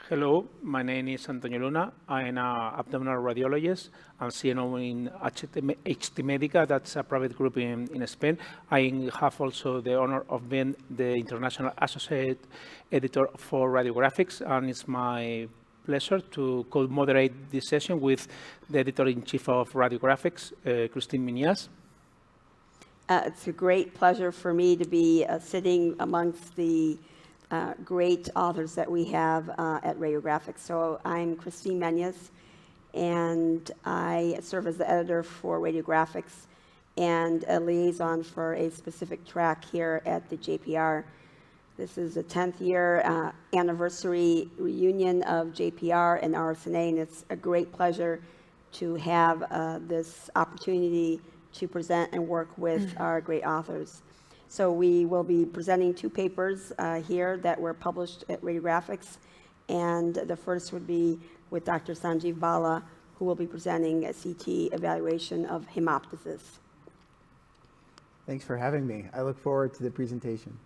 Hello, my name is Antonio Luna. I'm an abdominal radiologist. I'm CNO in HT Medica, that's a private group in Spain. I have also the honor of being the International Associate Editor for RadioGraphics, and it's my pleasure to co-moderate this session with the Editor-in-Chief of RadioGraphics, Christine Menias. It's a great pleasure for me to be sitting amongst the great authors that we have at RadioGraphics. So I'm Christine Menias, and I serve as the editor for RadioGraphics and a liaison for a specific track here at the JPR. This is the 10th year anniversary reunion of JPR and RSNA, and it's a great pleasure to have this opportunity to present and work with our great authors. So we will be presenting two papers here that were published at RadioGraphics, and the first would be with Dr. Sanjeev Bhalla, who will be presenting a CT evaluation of hemoptysis. Thanks for having me. I look forward to the presentation.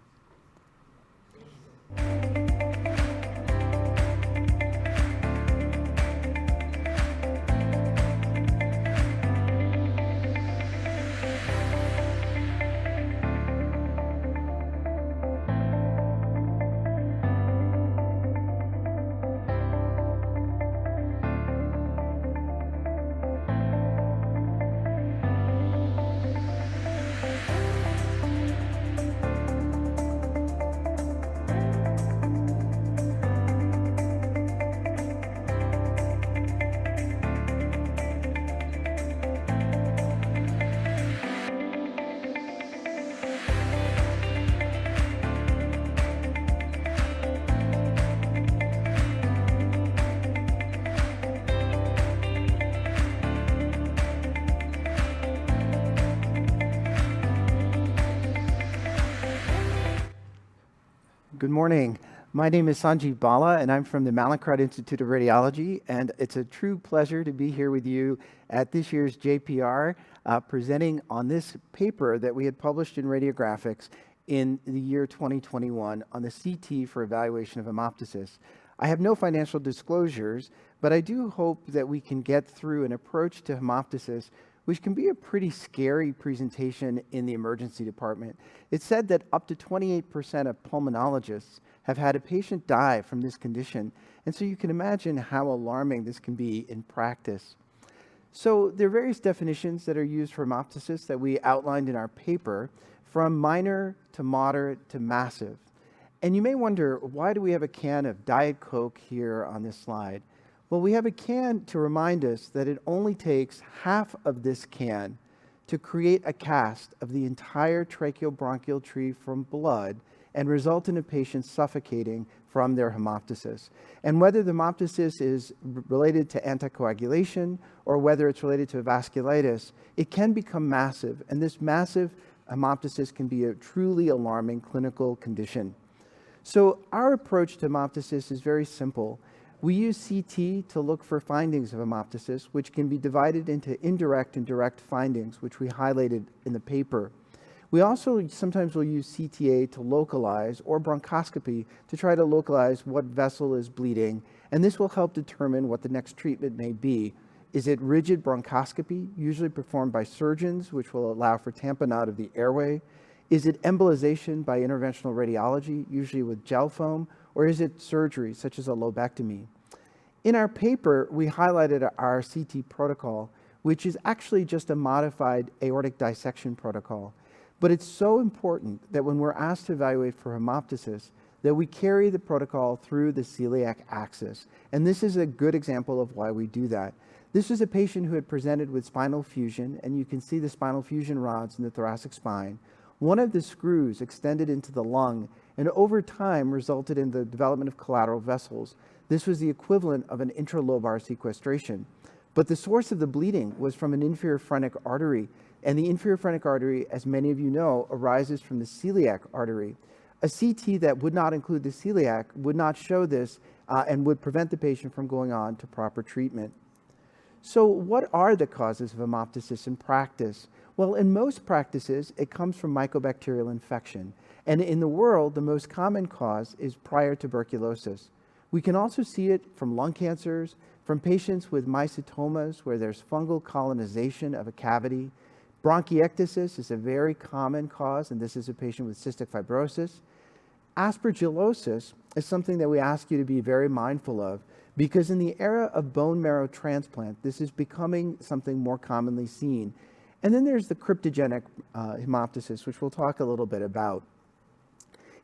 Good morning. My name is Sanjeev Bhalla, and I'm from the Mallinckrodt Institute of Radiology, and it's a true pleasure to be here with you at this year's JPR, presenting on this paper that we had published in RadioGraphics in the year 2021 on the CT for evaluation of hemoptysis. I have no financial disclosures, but I do hope that we can get through an approach to hemoptysis which can be a pretty scary presentation in the emergency department. It's said that up to 28% of pulmonologists have had a patient die from this condition, and so you can imagine how alarming this can be in practice. So there are various definitions that are used for hemoptysis that we outlined in our paper, from minor to moderate to massive. And you may wonder, why do we have a can of Diet Coke here on this slide? Well, we have a can to remind us that it only takes half of this can to create a cast of the entire tracheobronchial tree from blood and result in a patient suffocating from their hemoptysis. And whether the hemoptysis is related to anticoagulation or whether it's related to vasculitis, it can become massive. And this massive hemoptysis can be a truly alarming clinical condition. So our approach to hemoptysis is very simple. We use CT to look for findings of hemoptysis, which can be divided into indirect and direct findings, which we highlighted in the paper. We also sometimes will use CTA to localize, or bronchoscopy to try to localize what vessel is bleeding, and this will help determine what the next treatment may be. Is it rigid bronchoscopy, usually performed by surgeons, which will allow for tamponade of the airway? Is it embolization by interventional radiology, usually with gel foam? Or is it surgery, such as a lobectomy? In our paper, we highlighted our CT protocol, which is actually just a modified aortic dissection protocol. But it's so important that when we're asked to evaluate for hemoptysis, that we carry the protocol through the celiac axis. And this is a good example of why we do that. This is a patient who had presented with spinal fusion, and you can see the spinal fusion rods in the thoracic spine. One of the screws extended into the lung and over time resulted in the development of collateral vessels. This was the equivalent of an intralobar sequestration. But the source of the bleeding was from an inferior phrenic artery, and the inferior phrenic artery, as many of you know, arises from the celiac artery. A CT that would not include the celiac would not show this and would prevent the patient from going on to proper treatment. So what are the causes of hemoptysis in practice? Well, in most practices, it comes from mycobacterial infection. And in the world, the most common cause is prior tuberculosis. We can also see it from lung cancers, from patients with mycotomas where there's fungal colonization of a cavity. Bronchiectasis is a very common cause, and this is a patient with cystic fibrosis. Aspergillosis is something that we ask you to be very mindful of, because in the era of bone marrow transplant, this is becoming something more commonly seen. And then there's the cryptogenic hemoptysis, which we'll talk a little bit about.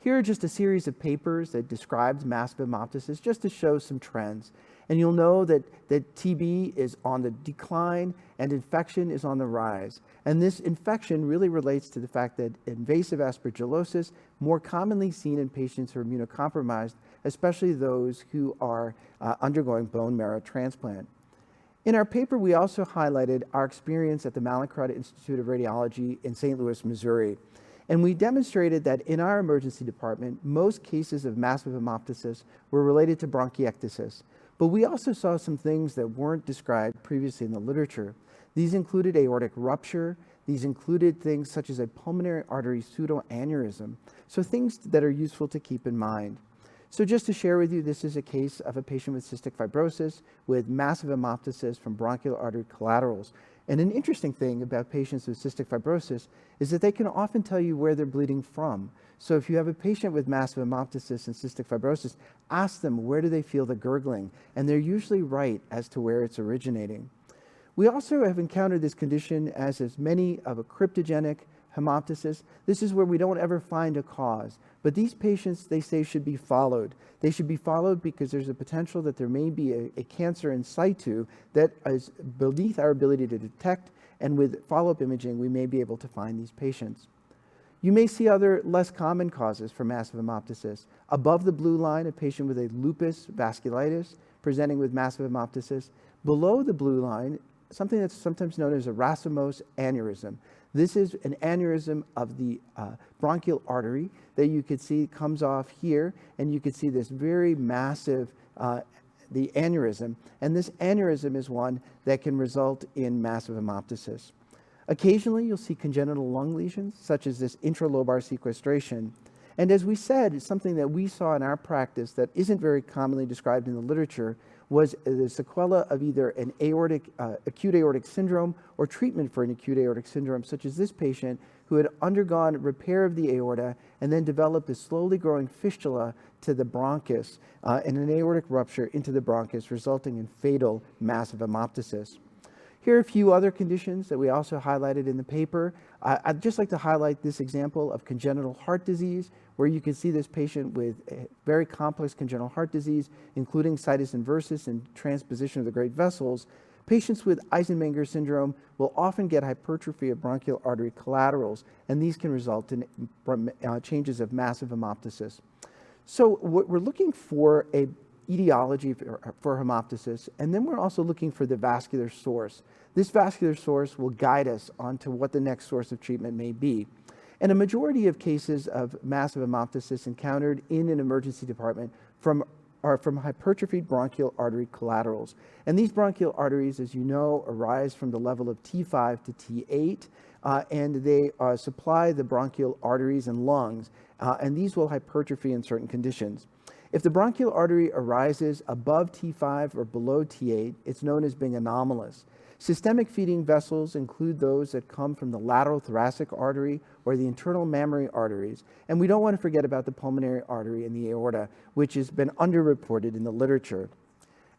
Here are just a series of papers that describes massive hemoptysis, just to show some trends. And you'll know that TB is on the decline and infection is on the rise. And this infection really relates to the fact that invasive aspergillosis, more commonly seen in patients who are immunocompromised, especially those who are undergoing bone marrow transplant. In our paper, we also highlighted our experience at the Mallinckrodt Institute of Radiology in St. Louis, Missouri. And we demonstrated that in our emergency department, most cases of massive hemoptysis were related to bronchiectasis. But we also saw some things that weren't described previously in the literature. These included aortic rupture. These included things such as a pulmonary artery pseudoaneurysm. So things that are useful to keep in mind. So just to share with you, this is a case of a patient with cystic fibrosis with massive hemoptysis from bronchial artery collaterals. And an interesting thing about patients with cystic fibrosis is that they can often tell you where they're bleeding from. So if you have a patient with massive hemoptysis and cystic fibrosis, ask them where do they feel the gurgling, and they're usually right as to where it's originating. We also have encountered this condition as many of a cryptogenic hemoptysis. This is where we don't ever find a cause. But these patients, they say, should be followed. They should be followed because there's a potential that there may be a cancer in situ that is beneath our ability to detect, and with follow-up imaging, we may be able to find these patients. You may see other less common causes for massive hemoptysis. Above the blue line, a patient with a lupus vasculitis presenting with massive hemoptysis. Below the blue line, something that's sometimes known as a racemose aneurysm. This is an aneurysm of the bronchial artery that you could see comes off here, and you could see this very massive the aneurysm, and this aneurysm is one that can result in massive hemoptysis. Occasionally, you'll see congenital lung lesions, such as this intralobar sequestration. And as we said, something that we saw in our practice that isn't very commonly described in the literature was the sequela of either an acute aortic syndrome or treatment for an acute aortic syndrome, such as this patient who had undergone repair of the aorta and then developed a slowly growing fistula to the bronchus and an aortic rupture into the bronchus, resulting in fatal massive hemoptysis. Here are a few other conditions that we also highlighted in the paper. I'd just like to highlight this example of congenital heart disease, where you can see this patient with a very complex congenital heart disease, including situs inversus and transposition of the great vessels. Patients with Eisenmenger syndrome will often get hypertrophy of bronchial artery collaterals, and these can result in changes of massive hemoptysis. So we're looking for a etiology for hemoptysis, and then we're also looking for the vascular source. This vascular source will guide us onto what the next source of treatment may be. And a majority of cases of massive hemoptysis encountered in an emergency department are from hypertrophied bronchial artery collaterals. And these bronchial arteries, as you know, arise from the level of T5 to T8, and they supply the bronchial arteries and lungs, and these will hypertrophy in certain conditions. If the bronchial artery arises above T5 or below T8, it's known as being anomalous. Systemic feeding vessels include those that come from the lateral thoracic artery or the internal mammary arteries. And we don't want to forget about the pulmonary artery and the aorta, which has been underreported in the literature.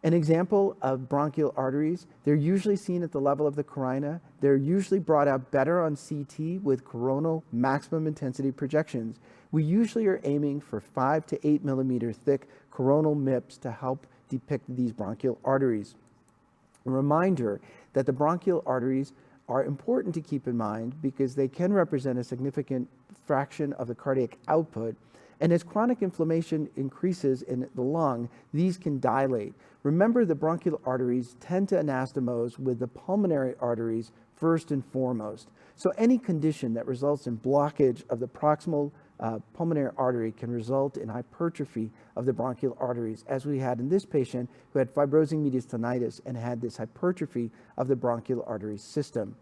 An example of bronchial arteries, they're usually seen at the level of the carina. They're usually brought out better on CT with coronal maximum intensity projections. We usually are aiming for 5 to 8 millimeter thick coronal MIPS to help depict these bronchial arteries. A reminder that the bronchial arteries are important to keep in mind because they can represent a significant fraction of the cardiac output. And as chronic inflammation increases in the lung, these can dilate. Remember, the bronchial arteries tend to anastomose with the pulmonary arteries first and foremost. So any condition that results in blockage of the proximal pulmonary artery can result in hypertrophy of the bronchial arteries, as we had in this patient who had fibrosing mediastinitis and had this hypertrophy of the bronchial artery system.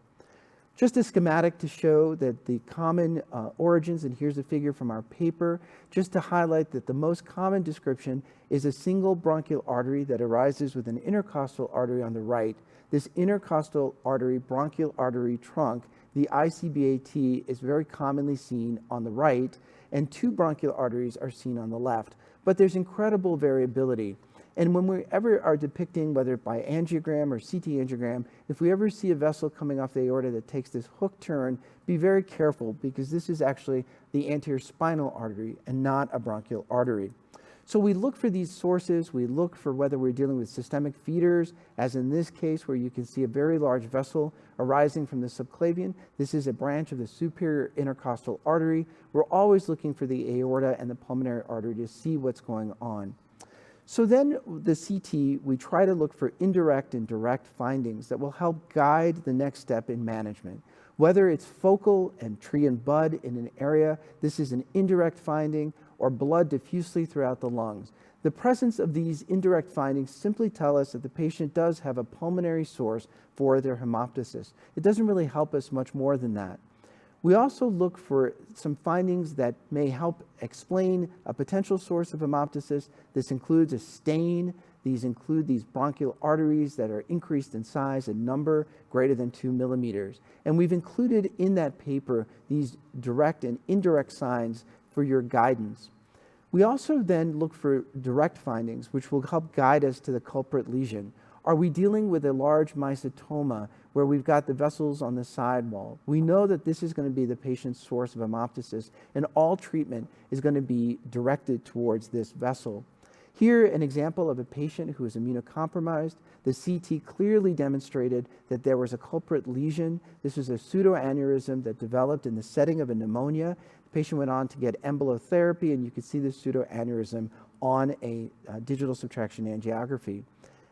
Just a schematic to show that the common origins, and here's a figure from our paper, just to highlight that the most common description is a single bronchial artery that arises with an intercostal artery on the right. This intercostal artery, bronchial artery trunk, the ICBAT, is very commonly seen on the right, and two bronchial arteries are seen on the left. But there's incredible variability. And when we ever are depicting, whether by angiogram or CT angiogram, if we ever see a vessel coming off the aorta that takes this hook turn, be very careful, because this is actually the anterior spinal artery and not a bronchial artery. So we look for these sources. We look for whether we're dealing with systemic feeders, as in this case where you can see a very large vessel arising from the subclavian. This is a branch of the superior intercostal artery. We're always looking for the aorta and the pulmonary artery to see what's going on. So then the CT, we try to look for indirect and direct findings that will help guide the next step in management. Whether it's focal and tree and bud in an area, this is an indirect finding, or blood diffusely throughout the lungs. The presence of these indirect findings simply tell us that the patient does have a pulmonary source for their hemoptysis. It doesn't really help us much more than that. We also look for some findings that may help explain a potential source of hemoptysis. This includes a stain. These include these bronchial arteries that are increased in size and number, greater than 2 millimeters. And we've included in that paper these direct and indirect signs for your guidance. We also then look for direct findings, which will help guide us to the culprit lesion. Are we dealing with a large mycetoma where we've got the vessels on the side wall? We know that this is going to be the patient's source of hemoptysis, and all treatment is going to be directed towards this vessel. Here, an example of a patient who is immunocompromised. The CT clearly demonstrated that there was a culprit lesion. This was a pseudoaneurysm that developed in the setting of a pneumonia. The patient went on to get embolotherapy, and you can see the pseudoaneurysm on a digital subtraction angiography.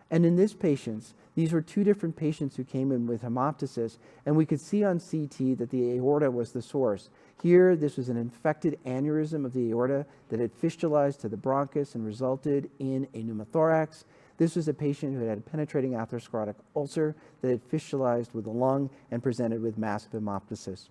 And in this patient, these were two different patients who came in with hemoptysis, and we could see on CT that the aorta was the source. Here, this was an infected aneurysm of the aorta that had fistulized to the bronchus and resulted in a pneumothorax. This was a patient who had a penetrating atherosclerotic ulcer that had fistulized with the lung and presented with massive hemoptysis.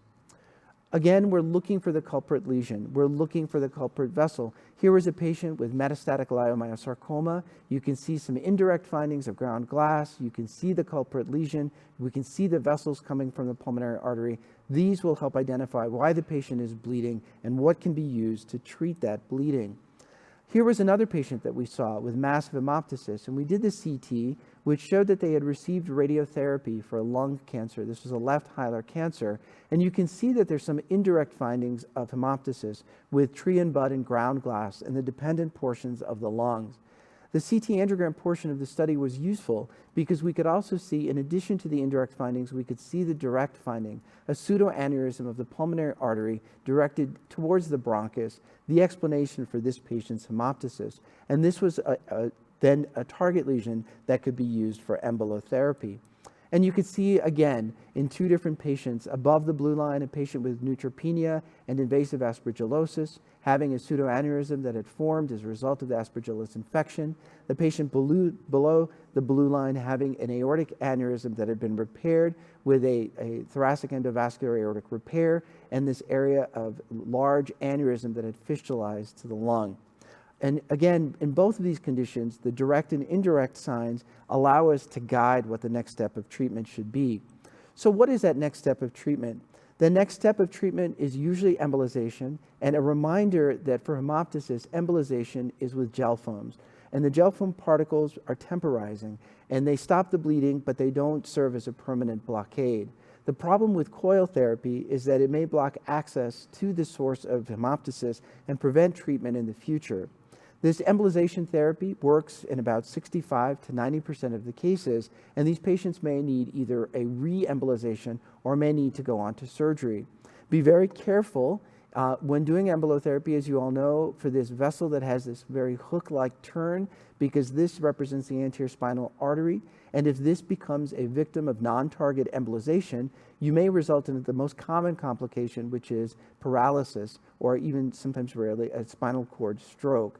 Again, we're looking for the culprit lesion. We're looking for the culprit vessel. Here was a patient with metastatic leiomyosarcoma. You can see some indirect findings of ground glass. You can see the culprit lesion. We can see the vessels coming from the pulmonary artery. These will help identify why the patient is bleeding and what can be used to treat that bleeding. Here was another patient that we saw with massive hemoptysis, and we did the CT, which showed that they had received radiotherapy for a lung cancer. This was a left hilar cancer, and you can see that there's some indirect findings of hemoptysis with tree and bud and ground glass in the dependent portions of the lungs. The CT angiogram portion of the study was useful because we could also see, in addition to the indirect findings, we could see the direct finding, a pseudoaneurysm of the pulmonary artery directed towards the bronchus, the explanation for this patient's hemoptysis. And this was then a target lesion that could be used for embolotherapy. And you could see, again, in two different patients, above the blue line, a patient with neutropenia and invasive aspergillosis, having a pseudoaneurysm that had formed as a result of the aspergillus infection. The patient below the blue line having an aortic aneurysm that had been repaired with a thoracic endovascular aortic repair, and this area of large aneurysm that had fistulized to the lung. And again, in both of these conditions, the direct and indirect signs allow us to guide what the next step of treatment should be. So what is that next step of treatment? The next step of treatment is usually embolization, and a reminder that for hemoptysis, embolization is with gel foams. And the gel foam particles are temporizing, and they stop the bleeding, but they don't serve as a permanent blockade. The problem with coil therapy is that it may block access to the source of hemoptysis and prevent treatment in the future. This embolization therapy works in about 65 to 90% of the cases, and these patients may need either a re-embolization or may need to go on to surgery. Be very careful when doing embolotherapy, as you all know, for this vessel that has this very hook-like turn, because this represents the anterior spinal artery, and if this becomes a victim of non-target embolization, you may result in the most common complication, which is paralysis, or even sometimes rarely a spinal cord stroke.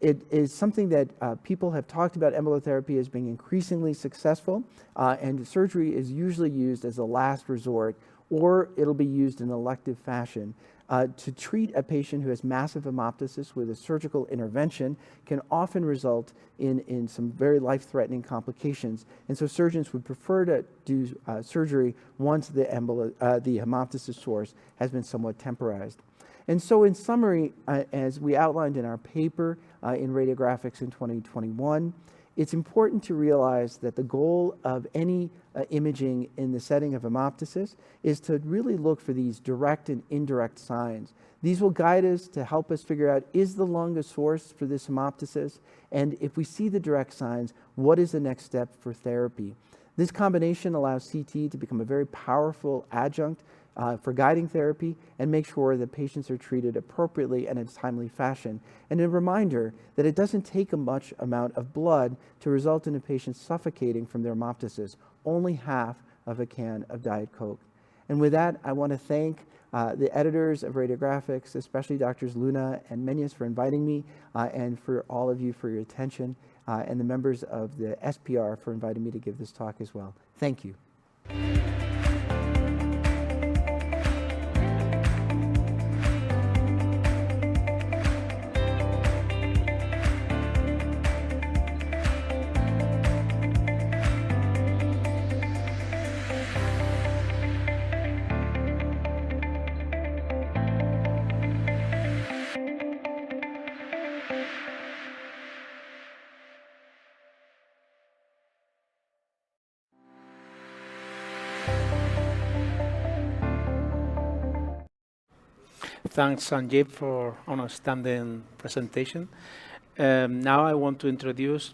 It is something that people have talked about embolotherapy as being increasingly successful, and surgery is usually used as a last resort or it'll be used in elective fashion. To treat a patient who has massive hemoptysis with a surgical intervention can often result in some very life-threatening complications. And so surgeons would prefer to do surgery once the hemoptysis source has been somewhat temporized. And so in summary, as we outlined in our paper in RadioGraphics in 2021, it's important to realize that the goal of any imaging in the setting of hemoptysis is to really look for these direct and indirect signs. These will guide us to help us figure out, is the lung a source for this hemoptysis? And if we see the direct signs, what is the next step for therapy? This combination allows CT to become a very powerful adjunct for guiding therapy and make sure that patients are treated appropriately and in a timely fashion. And a reminder that it doesn't take a much amount of blood to result in a patient suffocating from their hemoptysis, only half of a can of Diet Coke. And with that, I want to thank the editors of RadioGraphics, especially Drs. Luna and Menias, for inviting me, and for all of you for your attention, and the members of the SPR for inviting me to give this talk as well. Thank you. Thanks, Sanjeev, for an outstanding presentation. Now I want to introduce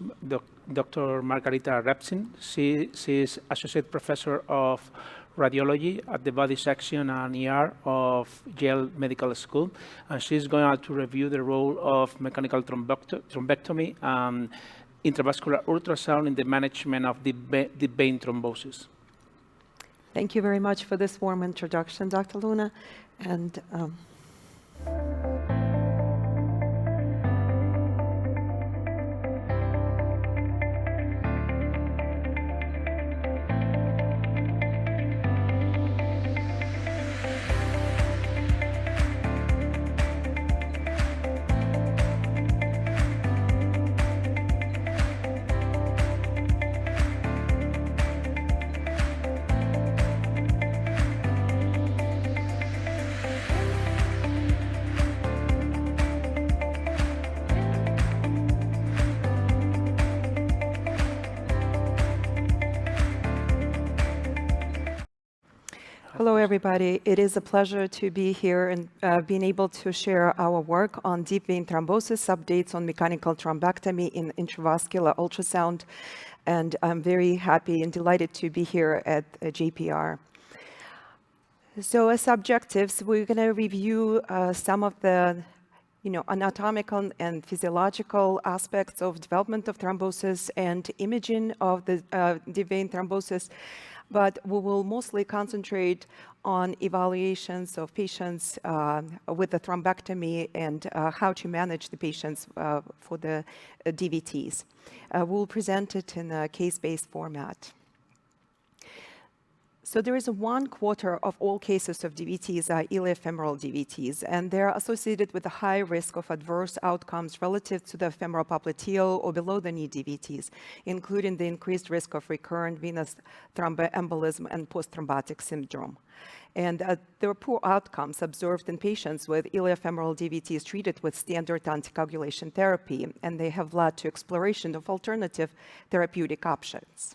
Dr. Margarita Revzin. She is Associate Professor of Radiology at the Body Section and ER of Yale Medical School, and she's going to review the role of mechanical thrombectomy and intravascular ultrasound in the management of deep vein thrombosis. Thank you very much for this warm introduction, Dr. Luna. And hello, everybody. It is a pleasure to be here and being able to share our work on deep vein thrombosis, updates on mechanical thrombectomy in intravascular ultrasound. And I'm very happy and delighted to be here at JPR. So as objectives, we're going to review some of the anatomical and physiological aspects of development of thrombosis and imaging of the deep vein thrombosis. But we will mostly concentrate on evaluations of patients with the thrombectomy and how to manage the patients for the DVTs. We'll present it in a case-based format. So there is 1/4 of all cases of DVTs are iliofemoral DVTs, and they're associated with a high risk of adverse outcomes relative to the femoral popliteal or below the knee DVTs, including the increased risk of recurrent venous thromboembolism and post-thrombotic syndrome. And there are poor outcomes observed in patients with iliofemoral DVTs treated with standard anticoagulation therapy, and they have led to exploration of alternative therapeutic options.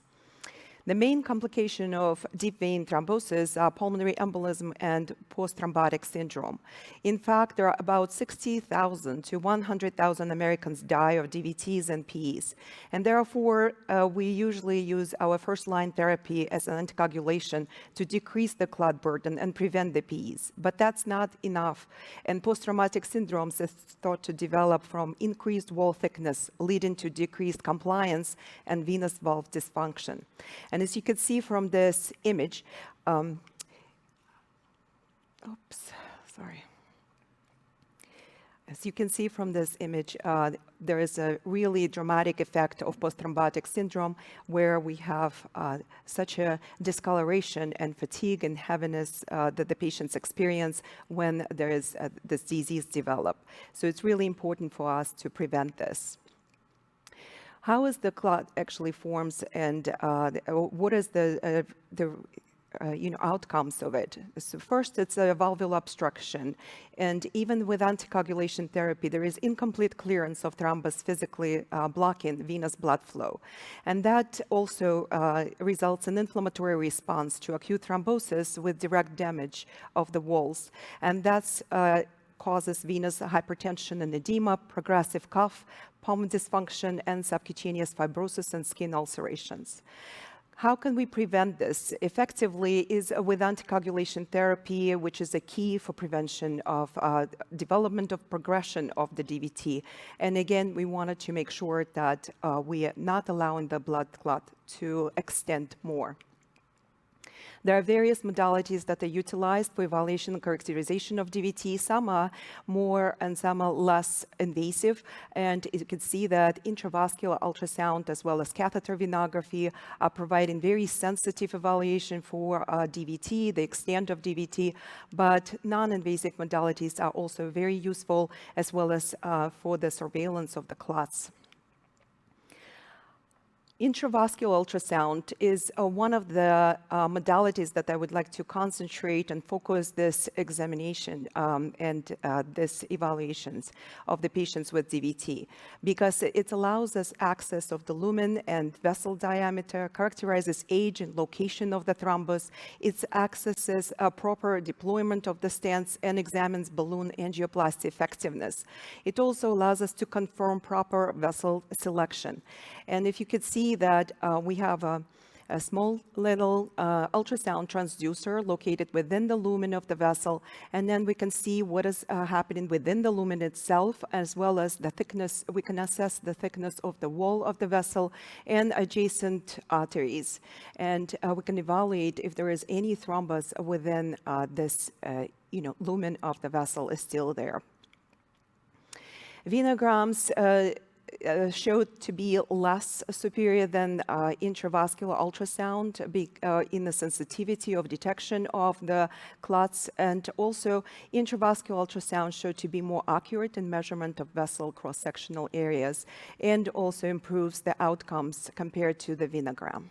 The main complication of deep vein thrombosis are pulmonary embolism and post-thrombotic syndrome. In fact, there are about 60,000 to 100,000 Americans die of DVTs and PEs. And therefore, we usually use our first-line therapy as an anticoagulation to decrease the clot burden and prevent the PEs. But that's not enough. And post-traumatic syndromes is thought to develop from increased wall thickness, leading to decreased compliance and venous valve dysfunction. And as you can see from this image, As you can see from this image, there is a really dramatic effect of post-thrombotic syndrome where we have such a discoloration and fatigue and heaviness that the patients experience when there is this disease develop. So it's really important for us to prevent this. How is the clot actually forms, and what is the outcomes of it? So first, it's a valvular obstruction, and even with anticoagulation therapy, there is incomplete clearance of thrombus physically blocking venous blood flow. And that also results in inflammatory response to acute thrombosis with direct damage of the walls. And that's causes venous hypertension and edema, progressive cough, pulmonary dysfunction, and subcutaneous fibrosis and skin ulcerations. How can we prevent this? Effectively is with anticoagulation therapy, which is a key for prevention of development of progression of the DVT. And again, we wanted to make sure that we are not allowing the blood clot to extend more. There are various modalities that are utilized for evaluation and characterization of DVT. Some are more and some are less invasive. And you can see that intravascular ultrasound as well as catheter venography are providing very sensitive evaluation for DVT, the extent of DVT. But non-invasive modalities are also very useful as well as for the surveillance of the clots. Intravascular ultrasound is one of the modalities that I would like to concentrate and focus this examination and this evaluations of the patients with DVT, because it allows us access of the lumen and vessel diameter, characterizes age and location of the thrombus, it accesses a proper deployment of the stents and examines balloon angioplasty effectiveness. It also allows us to confirm proper vessel selection. And if you could see that we have a small little ultrasound transducer located within the lumen of the vessel, and then we can see what is happening within the lumen itself, as well as the thickness. We can assess the thickness of the wall of the vessel and adjacent arteries, and we can evaluate if there is any thrombus within this lumen of the vessel is still there. Venograms showed to be less superior than intravascular ultrasound in the sensitivity of detection of the clots, and also intravascular ultrasound showed to be more accurate in measurement of vessel cross-sectional areas and also improves the outcomes compared to the venogram.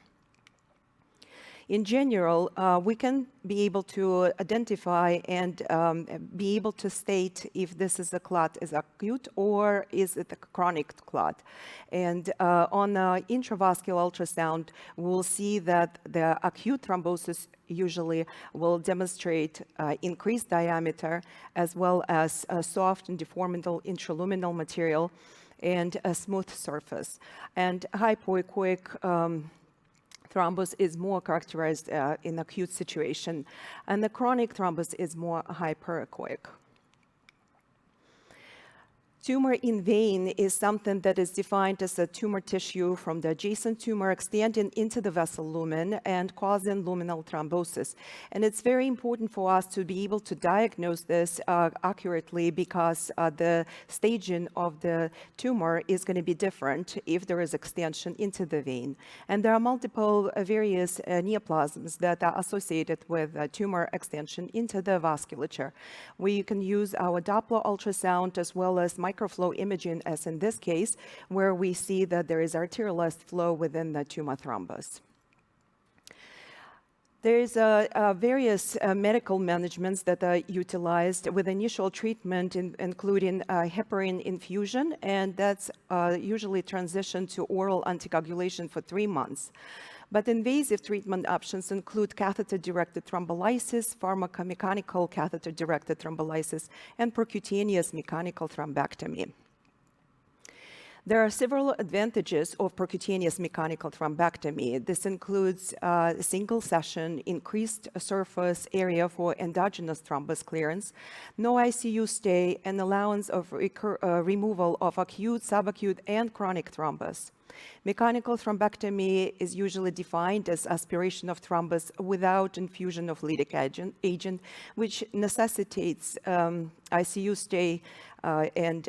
In general, we can be able to identify and be able to state if this is a clot is acute or is it a chronic clot. And on intravascular ultrasound, we'll see that the acute thrombosis usually will demonstrate increased diameter as well as a soft and deformable intraluminal material and a smooth surface. And hypoechoic thrombus is more characterized in acute situation, and the chronic thrombus is more hyperechoic. Tumor in vein is something that is defined as a tumor tissue from the adjacent tumor extending into the vessel lumen and causing luminal thrombosis. And it's very important for us to be able to diagnose this accurately, because the staging of the tumor is going to be different if there is extension into the vein. And there are multiple various neoplasms that are associated with tumor extension into the vasculature. We can use our Doppler ultrasound as well as microflow imaging, as in this case, where we see that there is arterialized flow within the tumor thrombus. There is various medical managements that are utilized with initial treatment, including heparin infusion, and that's usually transitioned to oral anticoagulation for 3 months. But invasive treatment options include catheter-directed thrombolysis, pharmacomechanical catheter-directed thrombolysis, and percutaneous mechanical thrombectomy. There are several advantages of percutaneous mechanical thrombectomy. This includes single session, increased surface area for endogenous thrombus clearance, no ICU stay, and allowance of removal of acute, subacute, and chronic thrombus. Mechanical thrombectomy is usually defined as aspiration of thrombus without infusion of lytic agent, which necessitates ICU stay and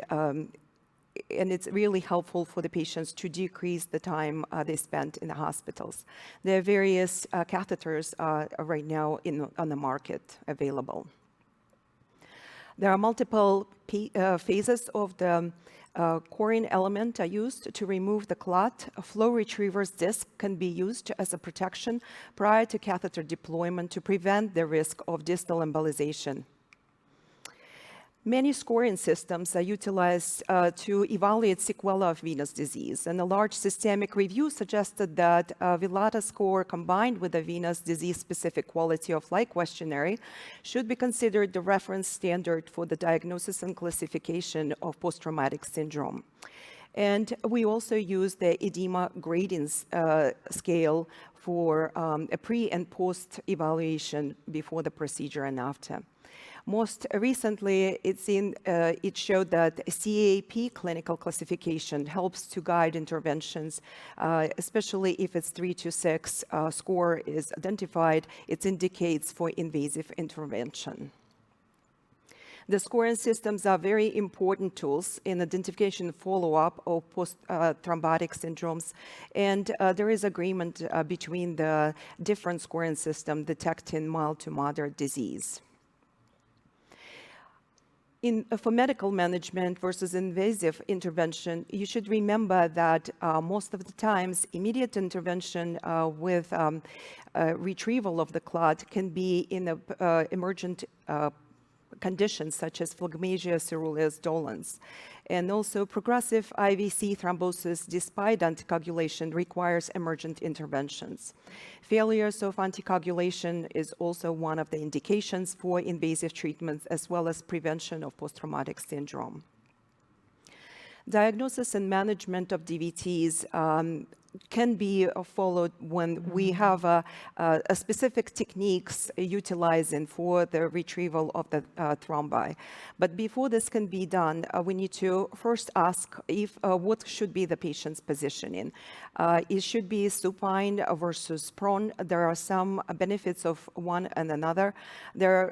it's really helpful for the patients to decrease the time they spend in the hospitals. There are various catheters right now on the market available. There are multiple phases of the coring element are used to remove the clot. A flow retriever's disc can be used as a protection prior to catheter deployment to prevent the risk of distal embolization. Many scoring systems are utilized to evaluate sequelae of venous disease, and a large systemic review suggested that Villata score combined with a venous disease-specific quality of life questionnaire should be considered the reference standard for the diagnosis and classification of post-traumatic syndrome. And we also use the edema grading scale for a pre and post evaluation before the procedure and after. Most recently, it showed that CAP clinical classification helps to guide interventions, especially if it's 3 to 6 score is identified. It indicates for invasive intervention. The scoring systems are very important tools in identification and follow-up of post-thrombotic syndromes, and there is agreement between the different scoring systems detecting mild to moderate disease. For medical management versus invasive intervention, you should remember that most of the times, immediate intervention with retrieval of the clot can be in emergent conditions such as phlegmasia, ceruleus, dolens. And also progressive IVC thrombosis despite anticoagulation requires emergent interventions. Failures of anticoagulation is also one of the indications for invasive treatments as well as prevention of post-traumatic syndrome. Diagnosis and management of DVTs can be followed when we have a specific techniques utilizing for the retrieval of the thrombi. But before this can be done, we need to first ask if what should be the patient's positioning. It should be supine versus prone. There are some benefits of one and another.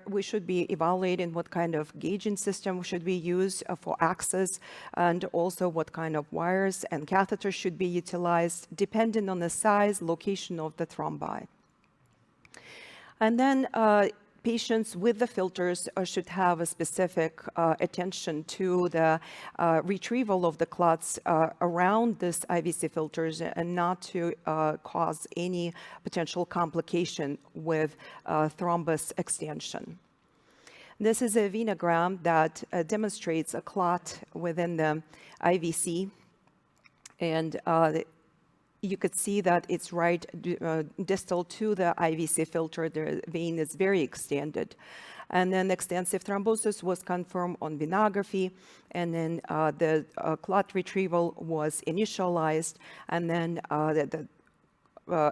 We should be evaluating what kind of gauging system should we use for access, and also what kind of wires and catheters should be utilized, depending on the size, location of the thrombi. And then patients with the filters should have a specific attention to the retrieval of the clots around this IVC filters and not to cause any potential complication with thrombus extension. This is a venogram that demonstrates a clot within the IVC, and you could see that it's right distal to the IVC filter. The vein is very extended. And then extensive thrombosis was confirmed on venography, and then the clot retrieval was initialized, and then the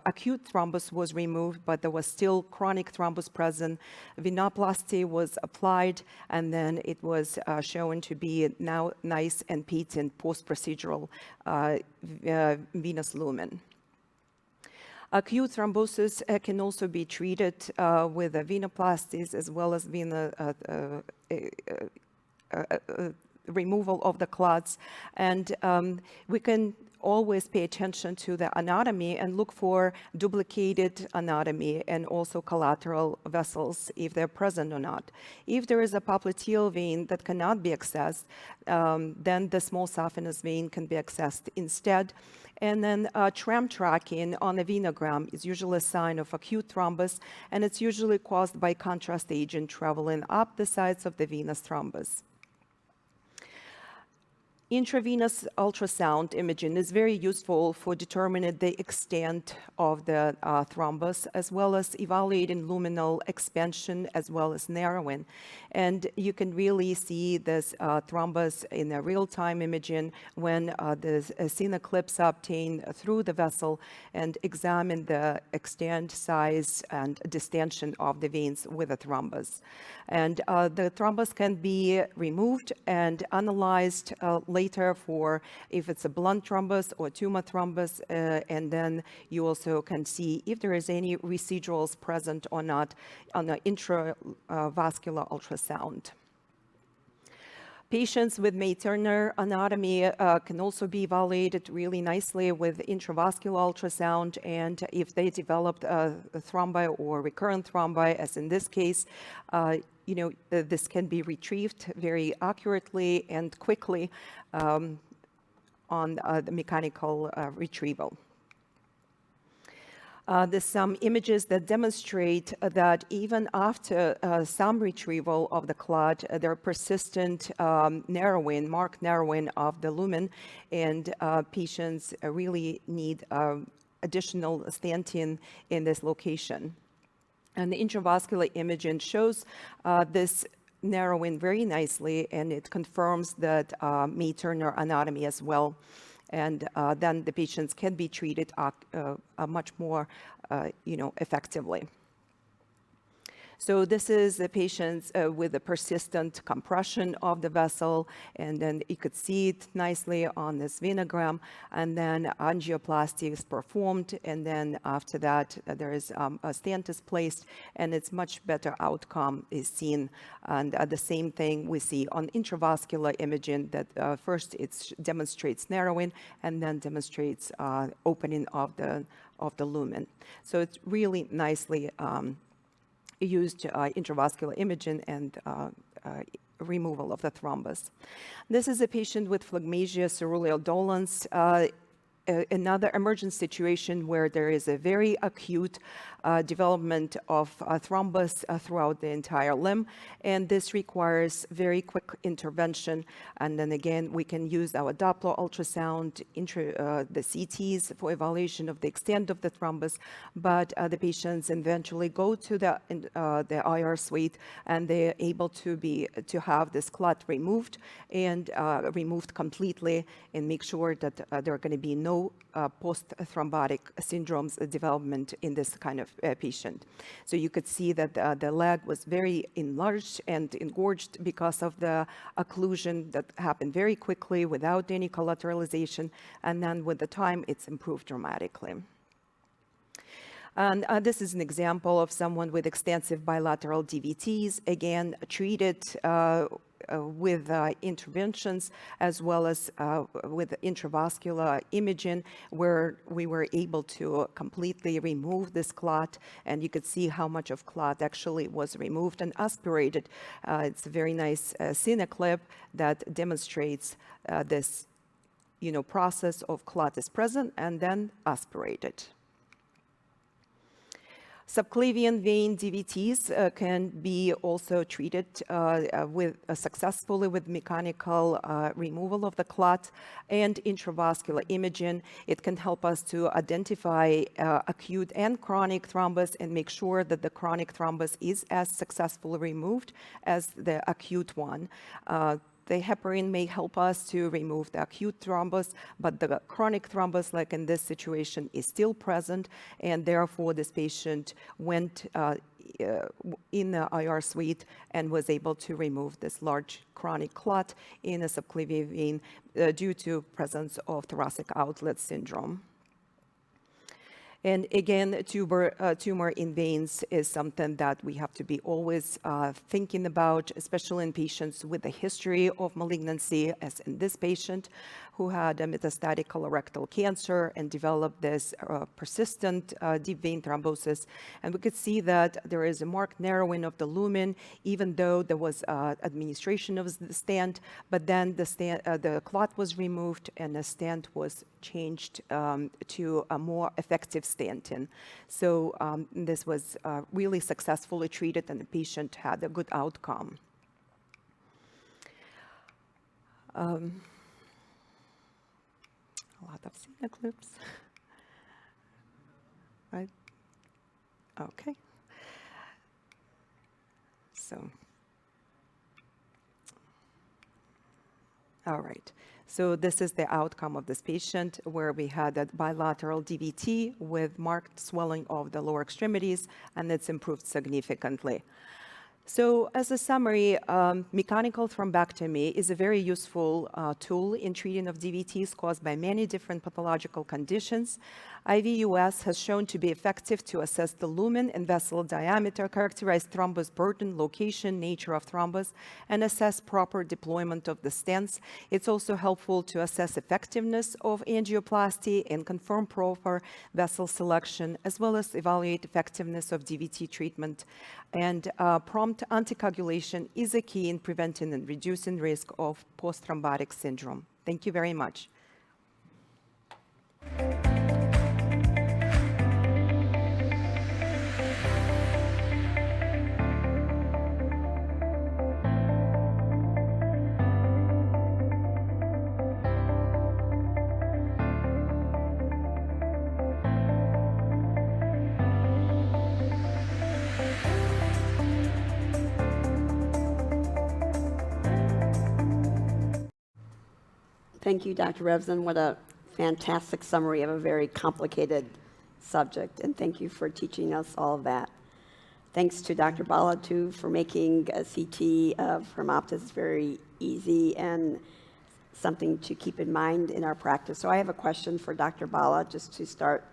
acute thrombus was removed, but there was still chronic thrombus present. Venoplasty was applied, and then it was shown to be now nice and patent post-procedural venous lumen. Acute thrombosis can also be treated with venoplasties as well as removal of the clots, and we can always pay attention to the anatomy and look for duplicated anatomy and also collateral vessels if they're present or not. If there is a popliteal vein that cannot be accessed, then the small saphenous vein can be accessed instead. And then tram tracking on a venogram is usually a sign of acute thrombus, and it's usually caused by contrast agent traveling up the sides of the venous thrombus. Intravenous ultrasound imaging is very useful for determining the extent of the thrombus, as well as evaluating luminal expansion as well as narrowing. And you can really see this thrombus in a real-time imaging when the scene clips are obtained through the vessel and examine the extent, size, and distension of the veins with a thrombus. And the thrombus can be removed and analyzed later for if it's a blunt thrombus or tumor thrombus, and then you also can see if there is any residuals present or not on an intravascular ultrasound. Patients with May-Turner anatomy can also be evaluated really nicely with intravascular ultrasound, and if they developed a thrombi or recurrent thrombi, as in this case, this can be retrieved very accurately and quickly on the mechanical retrieval. There's some images that demonstrate that even after some retrieval of the clot, there are persistent narrowing, marked narrowing of the lumen, and patients really need additional stenting in this location. And the intravascular imaging shows this narrowing very nicely, and it confirms that May-Turner anatomy as well. And then the patients can be treated much more, effectively. So this is the patients with a persistent compression of the vessel, and then you could see it nicely on this venogram, and then angioplasty is performed, and then after that there is a stent is placed, and it's much better outcome is seen. And the same thing we see on intravascular imaging, that first it demonstrates narrowing and then demonstrates opening of the lumen. So it's really nicely used intravascular imaging and removal of the thrombus. This is a patient with phlegmasia ceruleal dolens, another emergent situation where there is a very acute development of thrombus throughout the entire limb, and this requires very quick intervention. And then again, we can use our Doppler ultrasound, the CTs for evaluation of the extent of the thrombus, but the patients eventually go to the IR suite, and they're able to have this clot removed, and removed completely, and make sure that there are going to be no post-thrombotic syndromes development in this kind of patient. So you could see that the leg was very enlarged and engorged because of the occlusion that happened very quickly without any collateralization, and then with the time it's improved dramatically. And this is an example of someone with extensive bilateral DVTs, again treated with interventions as well as with intravascular imaging, where we were able to completely remove this clot, and you could see how much of clot actually was removed and aspirated. It's a very nice cine clip that demonstrates this process of clot is present and then aspirated. Subclavian vein DVTs can be also treated successfully with mechanical removal of the clot and intravascular imaging. It can help us to identify acute and chronic thrombus and make sure that the chronic thrombus is as successfully removed as the acute one. The heparin may help us to remove the acute thrombus, but the chronic thrombus, like in this situation, is still present, and therefore this patient went in the IR suite and was able to remove this large chronic clot in a subclavian vein due to presence of thoracic outlet syndrome. And again, tumor in veins is something that we have to be always thinking about, especially in patients with a history of malignancy, as in this patient who had a metastatic colorectal cancer and developed this persistent deep vein thrombosis. And we could see that there is a marked narrowing of the lumen, even though there was administration of the stent, but then the clot was removed and the stent was changed to a more effective stenting. So this was really successfully treated, and the patient had a good outcome. A lot of cine clips. Right? Okay. So, all right. So this is the outcome of this patient, where we had a bilateral DVT with marked swelling of the lower extremities, and it's improved significantly. So as a summary, mechanical thrombectomy is a very useful tool in treating of DVTs caused by many different pathological conditions. IVUS has shown to be effective to assess the lumen and vessel diameter, characterize thrombus burden, location, nature of thrombus, and assess proper deployment of the stents. It's also helpful to assess effectiveness of angioplasty and confirm proper vessel selection, as well as evaluate effectiveness of DVT treatment. And prompt anticoagulation is a key in preventing and reducing risk of post-thrombotic syndrome. Thank you very much. Thank you, Dr. Revzin. What a fantastic summary of a very complicated subject, and thank you for teaching us all of that. Thanks to Dr. Bhalla, too, for making a CT of hemoptise very easy and something to keep in mind in our practice. So I have a question for Dr. Bhalla, just to start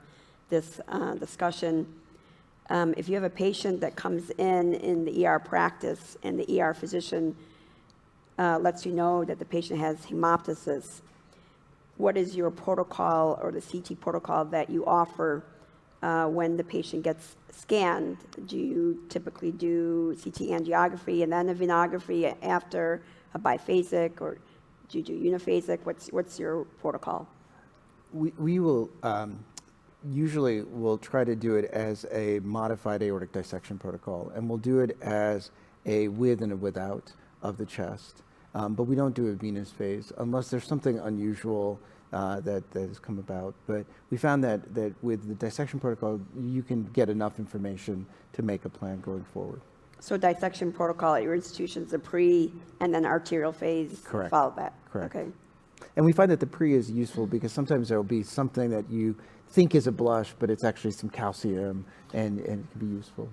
this discussion. If you have a patient that comes in the ER practice and the ER physician lets you know that the patient has hemoptysis, what is your protocol or the CT protocol that you offer when the patient gets scanned? Do you typically do CT angiography and then a venography after a biphasic, or do you do uniphasic? What's your protocol? We will usually we'll try to do it as a modified aortic dissection protocol, and we'll do it as a with and a without of the chest. But we don't do a venous phase unless there's something unusual that has come about. But we found that with the dissection protocol, you can get enough information to make a plan going forward. So dissection protocol at your institution is a pre and then arterial phase. Correct. Follow that. Correct. Okay. And we find that the pre is useful because sometimes there will be something that you think is a blush, but it's actually some calcium, and it can be useful.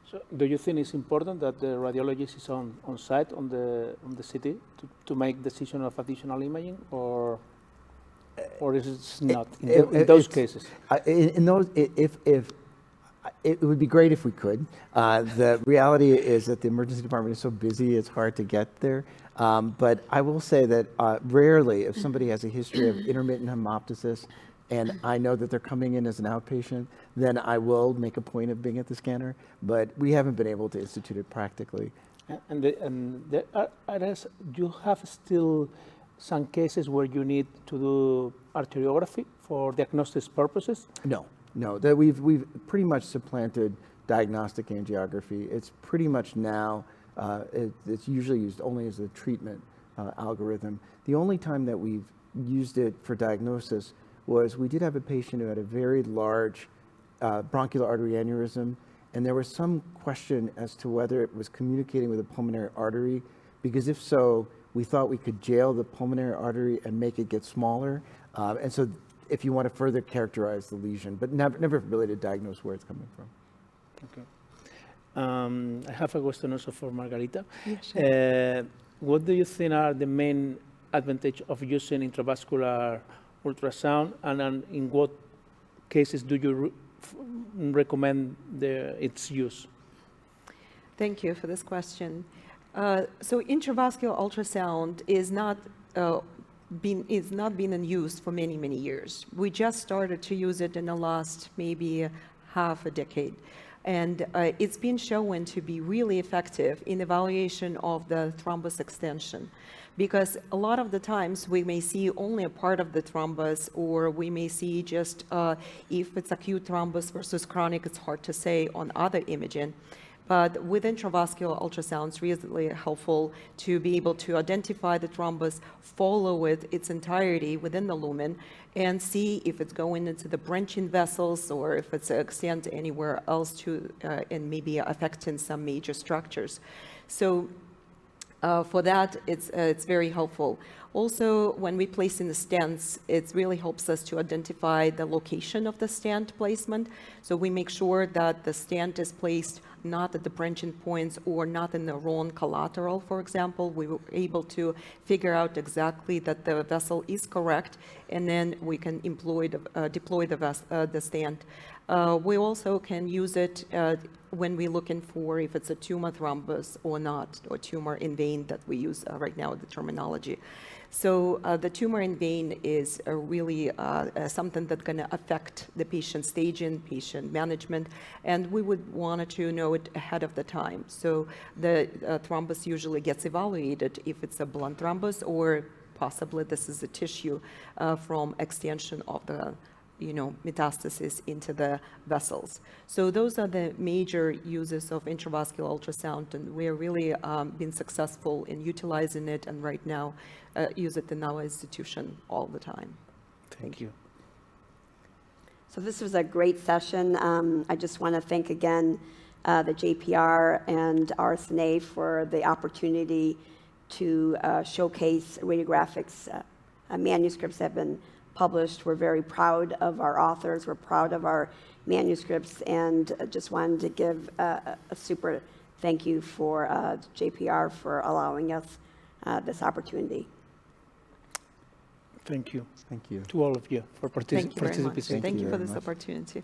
So do you think it's important that the radiologist is on site on the CT to make decision of additional imaging, or is it not in those cases? In those, if it would be great if we could. The reality is that the emergency department is so busy, it's hard to get there. But I will say that rarely, if somebody has a history of intermittent hemoptysis, and I know that they're coming in as an outpatient, then I will make a point of being at the scanner. But we haven't been able to institute it practically. And you have still some cases where you need to do arteriography for diagnostic purposes? No. That we've pretty much supplanted diagnostic angiography. It's pretty much now, it's usually used only as a treatment algorithm. The only time that we've used it for diagnosis was we did have a patient who had a very large bronchial artery aneurysm, and there was some question as to whether it was communicating with the pulmonary artery, because if so, we thought we could jail the pulmonary artery and make it get smaller. And so if you want to further characterize the lesion, but never really to diagnose where it's coming from. Okay. I have a question also for Margarita. Yes, sure. What do you think are the main advantages of using intravascular ultrasound, and in what cases do you recommend its use? Thank you for this question. So intravascular ultrasound is not been in use for many years. We just started to use it in the last maybe half a decade. And it's been shown to be really effective in evaluation of the thrombus extension, because a lot of the times we may see only a part of the thrombus, or we may see just if it's acute thrombus versus chronic, it's hard to say on other imaging. But with intravascular ultrasound, it's really helpful to be able to identify the thrombus, follow it its entirety within the lumen, and see if it's going into the branching vessels or if it's extend anywhere else to and maybe affecting some major structures. So for that, it's very helpful. Also, when we place in the stents, it really helps us to identify the location of the stent placement. So we make sure that the stent is placed not at the branching points or not in the wrong collateral, for example. We were able to figure out exactly that the vessel is correct, and then we can deploy the stent. We also can use it when we're looking for if it's a tumor thrombus or not, or tumor in vein that we use right now, the terminology. So the tumor in vein is really something that's going to affect the patient staging, patient management, and we would want to know it ahead of the time. So the thrombus usually gets evaluated if it's a blunt thrombus, or possibly this is a tissue from extension of the metastasis into the vessels. So those are the major uses of intravascular ultrasound, and we're really been successful in utilizing it, and right now use it in our institution all the time. Thank you. So this was a great session. I just want to thank again the JPR and RSNA for the opportunity to showcase radiographics manuscripts that have been published. We're very proud of our authors. We're proud of our manuscripts, and just wanted to give a super thank you for JPR for allowing us this opportunity. Thank you. Thank you. To all of you for Thank you very much. participating. Thank you for very this much. opportunity.